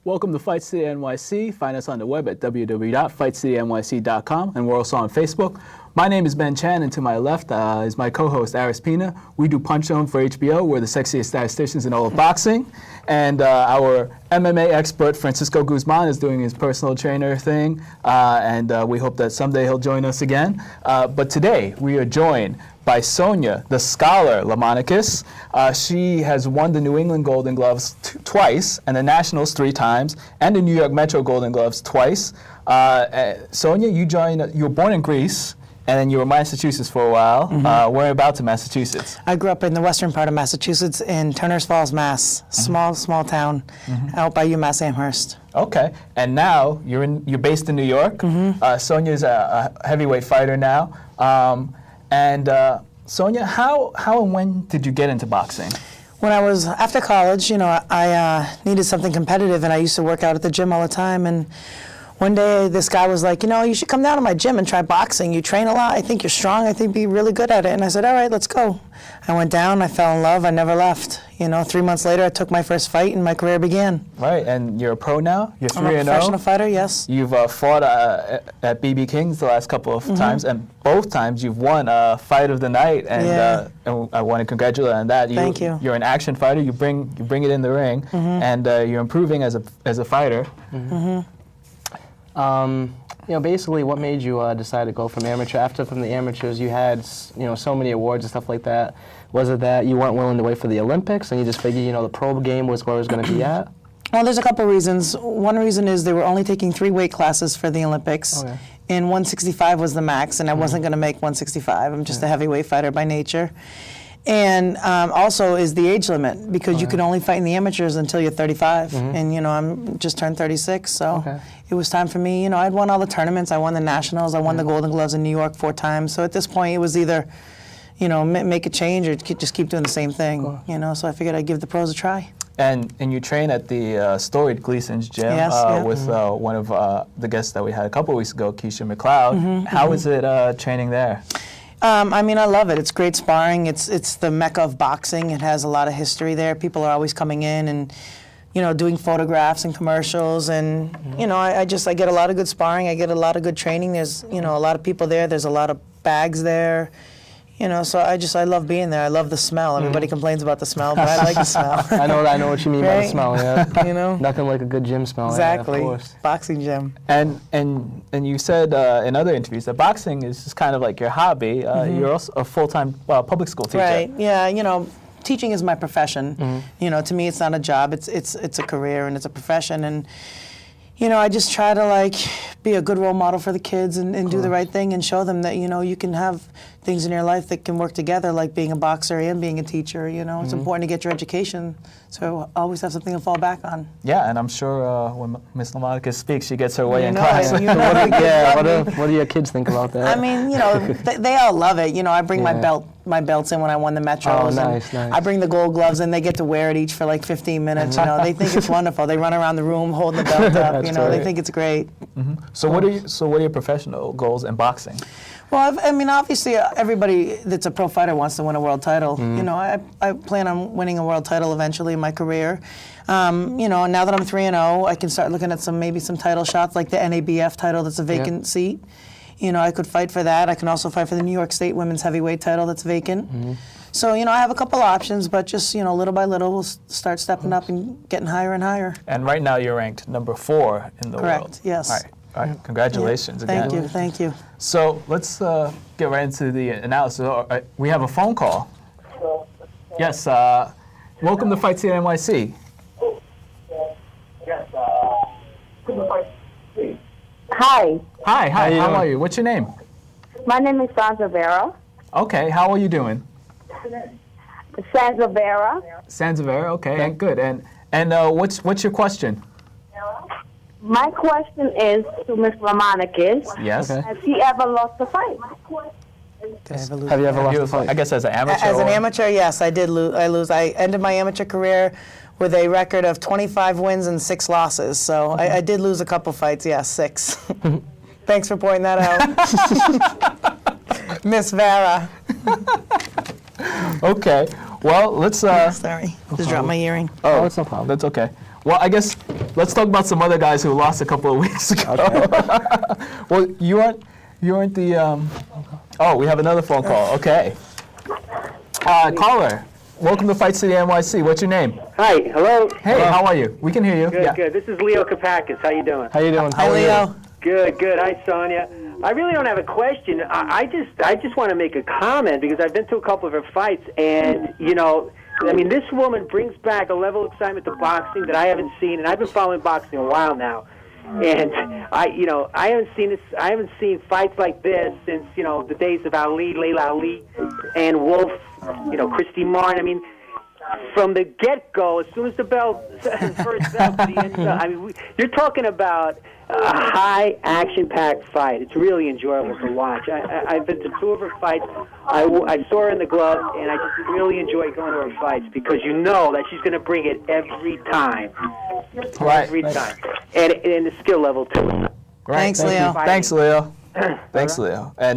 Welcome to Fight City NYC. Find us on the web at www.fightcitynyc.com, and we're also on Facebook. My name is Ben Chan, and to my left is my co-host, Aris Pina. We do Punch Zone for HBO. We're the sexiest statisticians in all of boxing. And our MMA expert, Francisco Guzman, is doing his personal trainer thing, and we hope that someday he'll join us again. But today, we are joined by Sonya, the scholar Lamonakis. She has won the New England Golden Gloves twice, and the Nationals 3 times, and the New York Metro Golden Gloves twice. Sonya, you were born in Greece, and then you were in Massachusetts for a while. Mm-hmm. Whereabouts in Massachusetts? I grew up in the western part of Massachusetts in Turners Falls, Mass. Small town out by UMass Amherst. Okay, and now you're based in New York. Sonya's a heavyweight fighter now. Sonya, how and when did you get into boxing? When I was after college, I needed something competitive, and I used to work out at the gym all the time. And one day, this guy was like, you should come down to my gym and try boxing. You train a lot. I think you're strong. I think you'd be really good at it. And I said, all right, let's go. I went down. I fell in love. I never left. 3 months later, I took my first fight, and my career began. Right, and you're a pro now? You're 3-0? I'm a professional fighter, yes. You've fought at BB King's the last couple of times, and both times you've won Fight of the Night, and I want to congratulate you on that. Thank you. You're an action fighter. You bring it in the ring, and you're improving as a fighter. Basically, what made you decide to go from amateur? From the amateurs, you had, so many awards and stuff like that. Was it that you weren't willing to wait for the Olympics, and you just figured, the pro game was where it was going to be at? Well, there's a couple reasons. One reason is they were only taking 3 weight classes for the Olympics, and 165 was the max, and I wasn't going to make 165. I'm just a heavyweight fighter by nature. And also is the age limit, because you can only fight in the amateurs until you're 35, and I'm just turned 36, so it was time for me. I'd won all the tournaments. I won the Nationals. I won the Golden Gloves in New York 4 times. So at this point, it was either, make a change or just keep doing the same thing. So I figured I'd give the pros a try. And you train at the storied Gleason's gym with one of the guests that we had a couple weeks ago, Keisha McLeod. How is it training there? I love it. It's great sparring. It's the mecca of boxing. It has a lot of history there. People are always coming in and, doing photographs and commercials. And, I get a lot of good sparring. I get a lot of good training. There's, a lot of people there. There's a lot of bags there. So I love being there. I love the smell. Everybody complains about the smell, but I like the smell. I know what you mean by the smell, yeah. Nothing like a good gym smell. Exactly. Yeah, of course. Boxing gym. And you said in other interviews that boxing is just kind of like your hobby. You're also a full-time public school teacher. Right, yeah, teaching is my profession. To me it's not a job, it's a career and it's a profession. And I just try to be a good role model for the kids and do the right thing and show them that you can have things in your life that can work together, like being a boxer and being a teacher. It's important to get your education, so always have something to fall back on. Yeah, and I'm sure when Miss Lamonakis speaks, she gets her way in class. What do your kids think about that? They all love it. I bring my belts in when I won the Metros. Oh, nice. I bring the gold gloves, and they get to wear it each for 15 minutes. They think it's wonderful. They run around the room holding the belt up. They think it's great. So what are your professional goals in boxing? Well, obviously, everybody that's a pro fighter wants to win a world title. I plan on winning a world title eventually in my career. Now that I'm 3-0, I can start looking at maybe some title shots, like the NABF title that's a vacant seat. I could fight for that. I can also fight for the New York State women's heavyweight title that's vacant. So, I have a couple options, but just, little by little, we'll start stepping up and getting higher and higher. And right now, you're ranked number 4 in the world. Correct, yes. All right. Congratulations again. Thank you. So let's get right into the analysis. We have a phone call. Yes, welcome to Fight City NYC. Hi. Hi, how are you? What's your name? My name is Sandra Vera. Okay, how are you doing? Sandra Vera. Sanzavera, okay, good. And what's your question? My question is to Ms. Lamonakis. Yes. Okay. Has he ever lost a fight? Have you ever lost a fight? I guess as an amateur. As an amateur, yes, I did lose. I ended my amateur career with a record of 25 wins and 6 losses. So I did lose a couple fights, 6. Thanks for pointing that out. Miss Vera. Okay. Well, let's... Sorry. Just dropped my earring. Oh, it's no problem. That's okay. Well, I guess let's talk about some other guys who lost a couple of weeks ago. Well, you aren't the. Oh, we have another phone call. Okay. Caller, welcome to Fight City NYC. What's your name? Hi, hello. Hey, how are you? We can hear you. Good, good. This is Leo Kapakis. How you doing? How you doing? Hi, Leo. Good, good. Hi, Sonya. I really don't have a question. I just want to make a comment because I've been to a couple of her fights, and I mean, this woman brings back a level of excitement to boxing that I haven't seen, and I've been following boxing a while now. And I haven't seen this. I haven't seen fights like this since the days of Ali, Layla Ali, and Wolf. Christy Martin. I mean, from the get-go, as soon as the first bell to the end, I mean, you're talking about a high action-packed fight. It's really enjoyable to watch. I've been to two of her fights. I saw her in the glove, and I just really enjoy going to her fights because you know that she's going to bring it every time. Right. Every time. And the skill level, too. Thanks, Leo. Thanks, Leo. Thanks, Leo. And